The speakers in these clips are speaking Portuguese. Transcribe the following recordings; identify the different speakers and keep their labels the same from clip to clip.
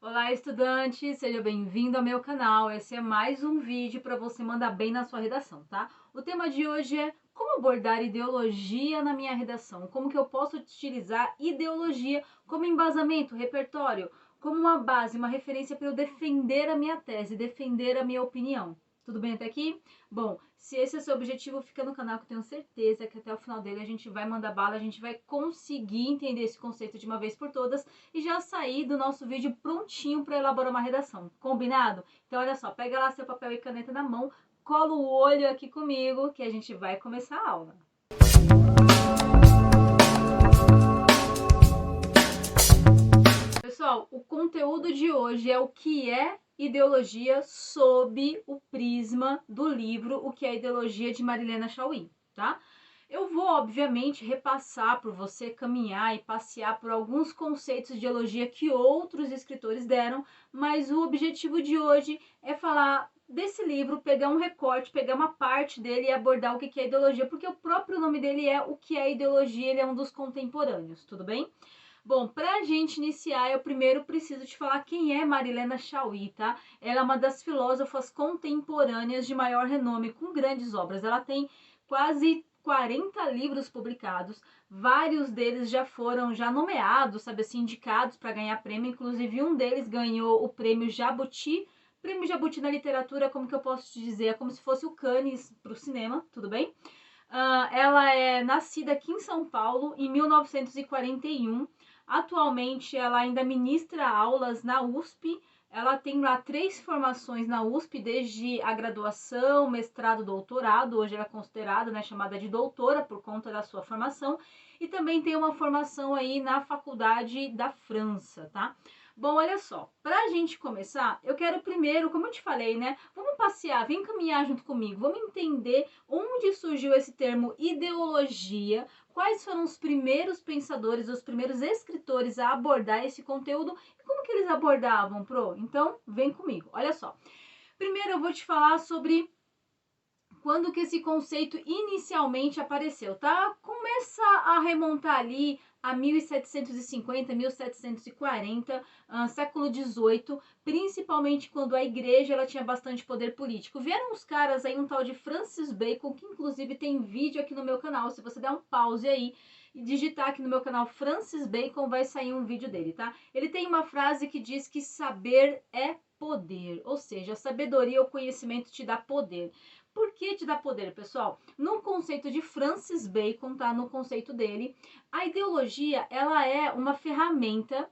Speaker 1: Olá, estudante! Seja bem-vindo ao meu canal. Esse é mais um vídeo para você mandar bem na sua redação, tá? O tema de hoje é como abordar ideologia na minha redação. Como que eu posso utilizar ideologia como embasamento, repertório, como uma base, uma referência para eu defender a minha tese, defender a minha opinião. Tudo bem até aqui? Bom, se esse é o seu objetivo, fica no canal que eu tenho certeza que até o final dele a gente vai mandar bala, a gente vai conseguir entender esse conceito de uma vez por todas e já sair do nosso vídeo prontinho para elaborar uma redação. Combinado? Então olha só, pega lá seu papel e caneta na mão, cola o olho aqui comigo que a gente vai começar a aula. Pessoal, o conteúdo de hoje é o que é ideologia sob o prisma do livro O que é Ideologia, de Marilena Chaui, tá? Eu vou, obviamente, repassar por você, caminhar e passear por alguns conceitos de ideologia que outros escritores deram, mas o objetivo de hoje é falar desse livro, pegar um recorte, pegar uma parte dele e abordar o que é ideologia, porque o próprio nome dele é O que é Ideologia, ele é um dos contemporâneos, tudo bem? Bom, para a gente iniciar, eu primeiro preciso te falar quem é Marilena Chaui, tá? Ela é uma das filósofas contemporâneas de maior renome, com grandes obras. Ela tem quase 40 livros publicados, vários deles já foram nomeados, sabe assim, indicados para ganhar prêmio, inclusive um deles ganhou o prêmio Jabuti. Prêmio Jabuti na literatura, como que eu posso te dizer? É como se fosse o Cannes para o cinema, tudo bem? Ela é nascida aqui em São Paulo em 1941. Atualmente ela ainda ministra aulas na USP. Ela tem lá 3 formações na USP, desde a graduação, mestrado, doutorado. Hoje ela é considerada, né, chamada de doutora por conta da sua formação. E também tem uma formação aí na Faculdade da França, tá? Bom, olha só, pra gente começar, eu quero primeiro, como eu te falei, né, vamos passear, vem caminhar junto comigo, vamos entender onde surgiu esse termo ideologia, quais foram os primeiros pensadores, os primeiros escritores a abordar esse conteúdo e como que eles abordavam, Pro? Então, vem comigo, olha só. Primeiro eu vou te falar sobre quando que esse conceito inicialmente apareceu, tá? Começa a remontar ali a 1750, 1740, século XVIII, principalmente quando a igreja ela tinha bastante poder político. Vieram uns caras aí, um tal de Francis Bacon, que inclusive tem vídeo aqui no meu canal, se você der um pause aí e digitar aqui no meu canal Francis Bacon, vai sair um vídeo dele, tá? Ele tem uma frase que diz que saber é poder, ou seja, a sabedoria, o conhecimento te dá poder. Por que te dá poder, pessoal? No conceito de Francis Bacon, tá? No conceito dele, a ideologia, ela é uma ferramenta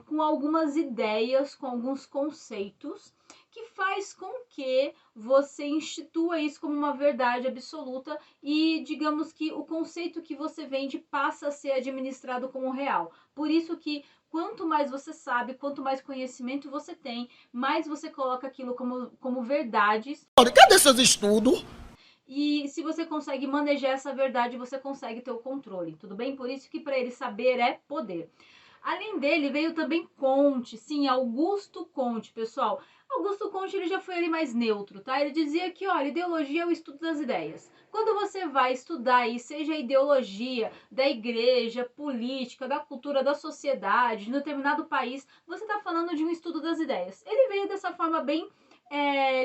Speaker 1: com algumas ideias, com alguns conceitos, que faz com que você institua isso como uma verdade absoluta e, digamos que o conceito que você vende passa a ser administrado como real. Por isso que quanto mais você sabe, quanto mais conhecimento você tem, mais você coloca aquilo como verdades.
Speaker 2: Cadê seus estudos?
Speaker 1: E se você consegue manejar essa verdade, você consegue ter o controle, tudo bem? Por isso que para ele saber é poder. Além dele, veio também Comte, sim, Augusto Comte, pessoal. Augusto Comte, ele já foi ali mais neutro, tá? Ele dizia que, olha, ideologia é o estudo das ideias. Quando você vai estudar aí, seja a ideologia da igreja, política, da cultura, da sociedade, de um determinado país, você está falando de um estudo das ideias. Ele veio dessa forma bem,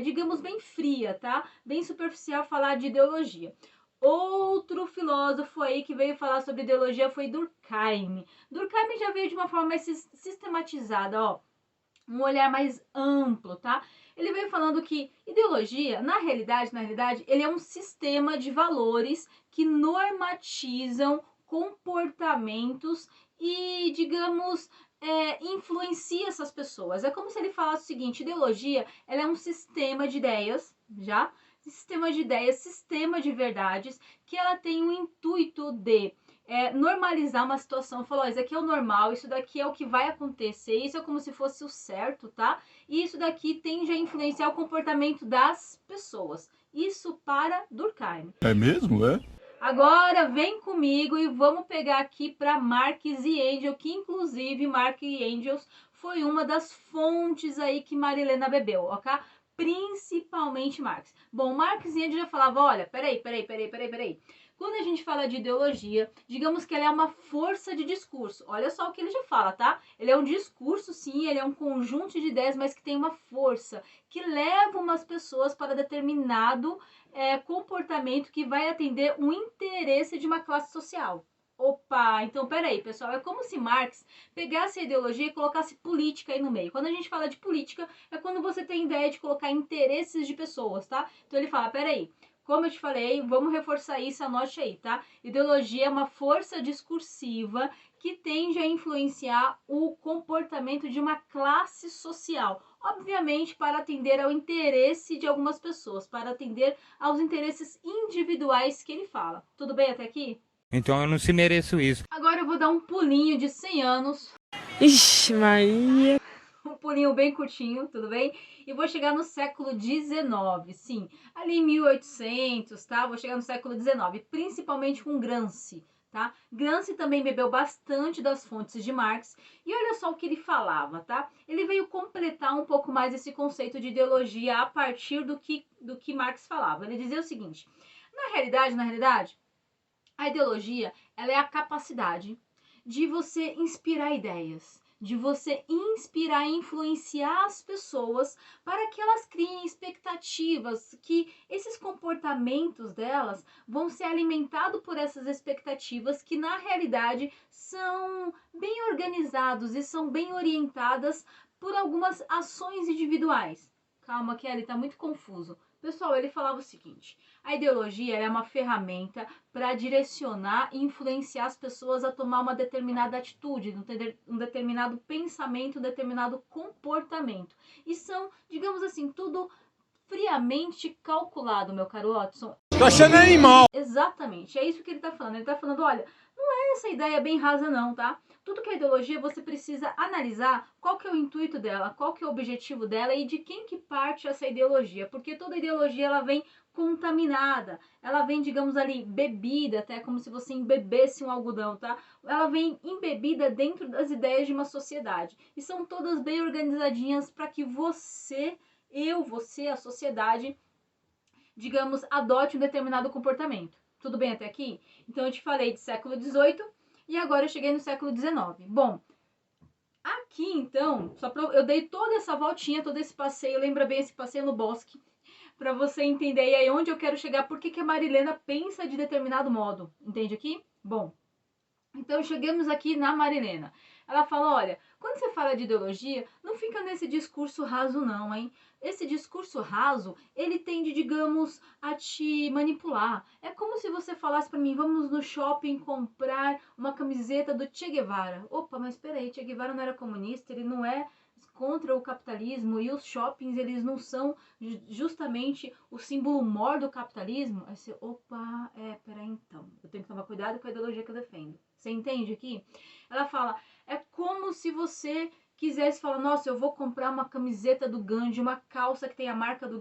Speaker 1: digamos, bem fria, tá? Bem superficial falar de ideologia. Outro filósofo aí que veio falar sobre ideologia foi Durkheim. Durkheim já veio de uma forma mais sistematizada, ó, um olhar mais amplo, tá? Ele veio falando que ideologia, na realidade, ele é um sistema de valores que normatizam comportamentos e, digamos, influencia essas pessoas. É como se ele falasse o seguinte: ideologia, ela é um sistema de ideias, já? Sistema de ideias, sistema de verdades, que ela tem o intuito de normalizar uma situação, falou, isso aqui é o normal, isso daqui é o que vai acontecer, isso é como se fosse o certo, tá? E isso daqui tende a influenciar o comportamento das pessoas. Isso para Durkheim.
Speaker 2: É mesmo, é?
Speaker 1: Agora vem comigo e vamos pegar aqui para Marx e Engels, que inclusive Marx e Engels foi uma das fontes aí que Marilena bebeu, ok? Principalmente Marx. Bom, Marx e Engels já falava, olha, peraí. Quando a gente fala de ideologia, digamos que ela é uma força de discurso. Olha só o que ele já fala, tá? Ele é um discurso, sim, ele é um conjunto de ideias, mas que tem uma força, que leva umas pessoas para determinado comportamento que vai atender um interesse de uma classe social. Opa, então peraí, pessoal, é como se Marx pegasse a ideologia e colocasse política aí no meio. Quando a gente fala de política, é quando você tem ideia de colocar interesses de pessoas, tá? Então ele fala, peraí, como eu te falei, vamos reforçar isso, anote aí, tá? Ideologia é uma força discursiva que tende a influenciar o comportamento de uma classe social. Obviamente, para atender ao interesse de algumas pessoas, para atender aos interesses individuais que ele fala. Tudo bem até aqui?
Speaker 3: Então eu não se mereço isso.
Speaker 1: Agora eu vou dar um pulinho de 100 anos.
Speaker 4: Ixi, Maria.
Speaker 1: Um pulinho bem curtinho, tudo bem? E vou chegar no século XIX, sim. Ali em 1800, tá? Vou chegar no século XIX, principalmente com Gramsci, tá? Gramsci também bebeu bastante das fontes de Marx. E olha só o que ele falava, tá? Ele veio completar um pouco mais esse conceito de ideologia a partir do que Marx falava. Ele dizia o seguinte, na realidade, a ideologia, ela é a capacidade de você inspirar ideias, de você inspirar e influenciar as pessoas para que elas criem expectativas, que esses comportamentos delas vão ser alimentados por essas expectativas que na realidade são bem organizados e são bem orientadas por algumas ações individuais. Calma, Kelly, tá muito confuso. Pessoal, ele falava o seguinte, a ideologia é uma ferramenta para direcionar e influenciar as pessoas a tomar uma determinada atitude, um determinado pensamento, um determinado comportamento. E são, digamos assim, tudo friamente calculado, meu caro Watson.
Speaker 3: Tô achando animal.
Speaker 1: Exatamente, é isso que ele está falando. Ele está falando, olha, não é essa ideia bem rasa não, tá? Tudo que é ideologia, você precisa analisar qual que é o intuito dela, qual que é o objetivo dela e de quem que parte essa ideologia. Porque toda ideologia, ela vem contaminada, ela vem, digamos ali, bebida, até como se você embebesse um algodão, tá? Ela vem embebida dentro das ideias de uma sociedade. E são todas bem organizadinhas para que você, a sociedade, digamos, adote um determinado comportamento. Tudo bem até aqui? Então eu te falei de século XVIII e agora eu cheguei no século XIX. Bom, aqui então, eu dei toda essa voltinha, todo esse passeio, lembra bem esse passeio no bosque, para você entender aí onde eu quero chegar, por que a Marilena pensa de determinado modo. Entende aqui? Bom, então chegamos aqui na Marilena. Ela fala, olha, quando você fala de ideologia, não fica nesse discurso raso não, hein? Esse discurso raso, ele tende, digamos, a te manipular. É como se você falasse para mim, vamos no shopping comprar uma camiseta do Che Guevara. Opa, mas peraí, Che Guevara não era comunista, ele não é contra o capitalismo e os shoppings, eles não são justamente o símbolo maior do capitalismo. Aí você, opa, peraí então, eu tenho que tomar cuidado com a ideologia que eu defendo. Você entende aqui? Ela fala, é como se você quisesse falar, nossa, eu vou comprar uma camiseta do Gandhi, uma calça que tem a marca do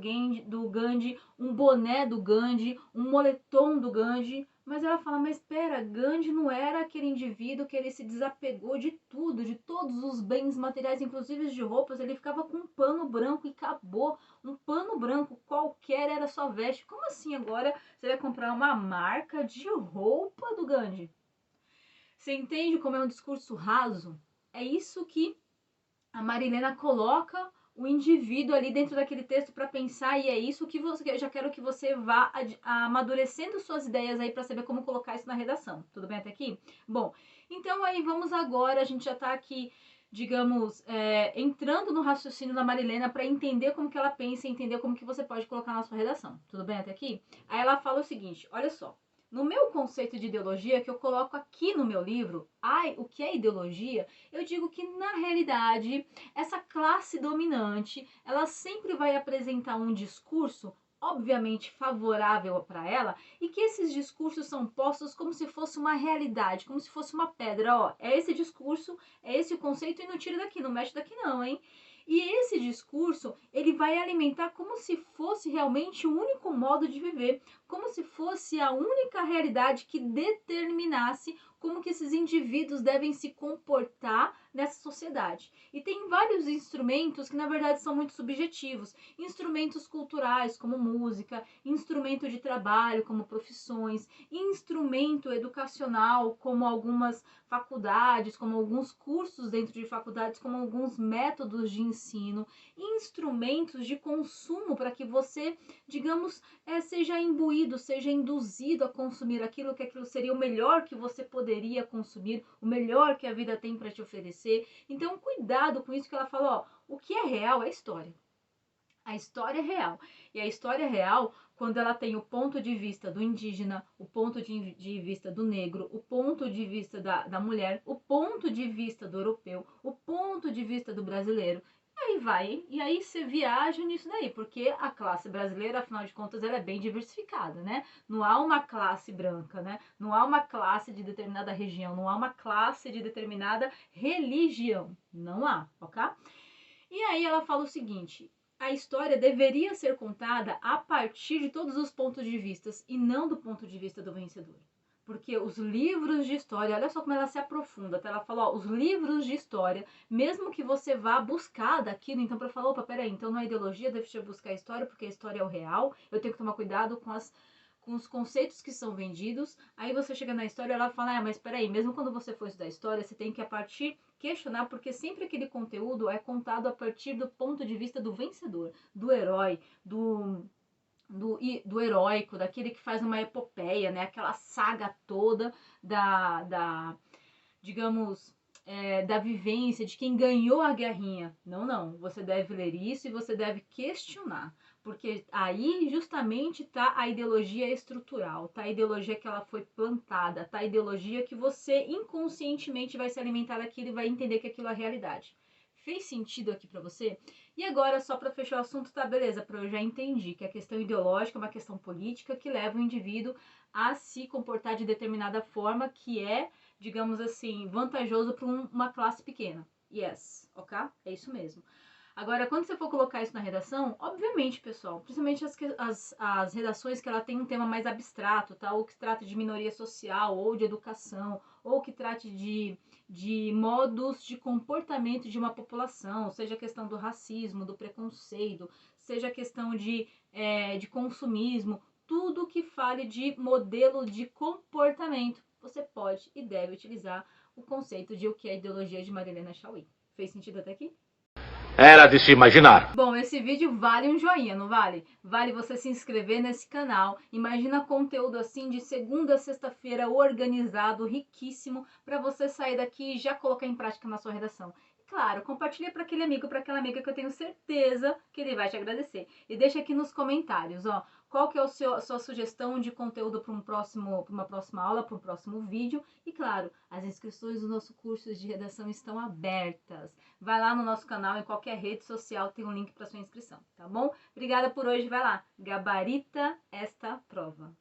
Speaker 1: Gandhi, um boné do Gandhi, um moletom do Gandhi. Mas ela fala, mas espera, Gandhi não era aquele indivíduo que ele se desapegou de tudo, de todos os bens materiais, inclusive de roupas, ele ficava com um pano branco e acabou. Um pano branco qualquer era sua veste. Como assim agora você vai comprar uma marca de roupa do Gandhi? Você entende como é um discurso raso? É isso que a Marilena coloca o indivíduo ali dentro daquele texto para pensar, e é isso que eu já quero que você vá amadurecendo suas ideias aí para saber como colocar isso na redação. Tudo bem até aqui? Bom, então aí vamos agora, a gente já está aqui, digamos, entrando no raciocínio da Marilena para entender como que ela pensa e entender como que você pode colocar na sua redação. Tudo bem até aqui? Aí ela fala o seguinte, olha só. No meu conceito de ideologia, que eu coloco aqui no meu livro, o que é ideologia? Eu digo que, na realidade, essa classe dominante, ela sempre vai apresentar um discurso, obviamente favorável para ela, e que esses discursos são postos como se fosse uma realidade, como se fosse uma pedra. Ó, é esse discurso, é esse o conceito, e não tira daqui, não mexe daqui não, hein? E esse discurso, ele vai alimentar como se fosse realmente o único modo de viver, como se fosse a única realidade que determinasse como que esses indivíduos devem se comportar nessa sociedade. E tem vários instrumentos que, na verdade, são muito subjetivos. Instrumentos culturais, como música, instrumento de trabalho, como profissões, instrumento educacional, como algumas faculdades, como alguns cursos dentro de faculdades, como alguns métodos de ensino, instrumentos de consumo para que você, digamos, seja imbuído, seja induzido a consumir aquilo, que aquilo seria o melhor que você poderia consumir, o melhor que a vida tem para te oferecer. Então, cuidado com isso que ela fala, ó, o que é real é história. A história é real. E a história é real quando ela tem o ponto de vista do indígena, o ponto de vista do negro, o ponto de vista da mulher, o ponto de vista do europeu, o ponto de vista do brasileiro. E aí você viaja nisso daí, porque a classe brasileira, afinal de contas, ela é bem diversificada, né? Não há uma classe branca, né? Não há uma classe de determinada região, não há uma classe de determinada religião. Não há, ok? E aí ela fala o seguinte: a história deveria ser contada a partir de todos os pontos de vista e não do ponto de vista do vencedor. Porque os livros de história, olha só como ela se aprofunda, tá? Ela fala, ó, os livros de história, mesmo que você vá buscar daquilo, então para falar, opa, peraí, então não é ideologia, deixa eu buscar a história, porque a história é o real, eu tenho que tomar cuidado com os conceitos que são vendidos. Aí você chega na história e ela fala, mas peraí, mesmo quando você for estudar história, você tem que questionar, porque sempre aquele conteúdo é contado a partir do ponto de vista do vencedor, do herói, do heróico, daquele que faz uma epopeia, né? Aquela saga toda digamos, da vivência, de quem ganhou a guerrinha. Não. Você deve ler isso e você deve questionar. Porque aí justamente está a ideologia estrutural, tá a ideologia que ela foi plantada, tá a ideologia que você inconscientemente vai se alimentar daquilo e vai entender que aquilo é a realidade. Fez sentido aqui para você? E agora, só para fechar o assunto, tá, beleza, eu já entendi que a questão ideológica é uma questão política que leva o indivíduo a se comportar de determinada forma que é, digamos assim, vantajoso para uma classe pequena. Yes, ok? É isso mesmo. Agora, quando você for colocar isso na redação, obviamente, pessoal, principalmente as redações que ela tem um tema mais abstrato, tá? Ou que trata de minoria social, ou de educação, ou que trate de modos de comportamento de uma população, seja a questão do racismo, do preconceito, seja a questão de consumismo, tudo que fale de modelo de comportamento, você pode e deve utilizar o conceito de o que é a ideologia de Marilena Chaui. Fez sentido até aqui?
Speaker 5: Era de se imaginar.
Speaker 1: Bom, esse vídeo vale um joinha, não vale? Vale você se inscrever nesse canal. Imagina conteúdo assim de segunda a sexta-feira, organizado, riquíssimo, para você sair daqui e já colocar em prática na sua redação. E claro, compartilha para aquele amigo, para aquela amiga que eu tenho certeza que ele vai te agradecer. E deixa aqui nos comentários, ó, qual que é a sua sugestão de conteúdo para uma próxima aula, para um próximo vídeo. E claro, as inscrições do nosso curso de redação estão abertas. Vai lá no nosso canal, em qualquer rede social tem um link para sua inscrição, tá bom? Obrigada por hoje, vai lá, gabarita esta prova.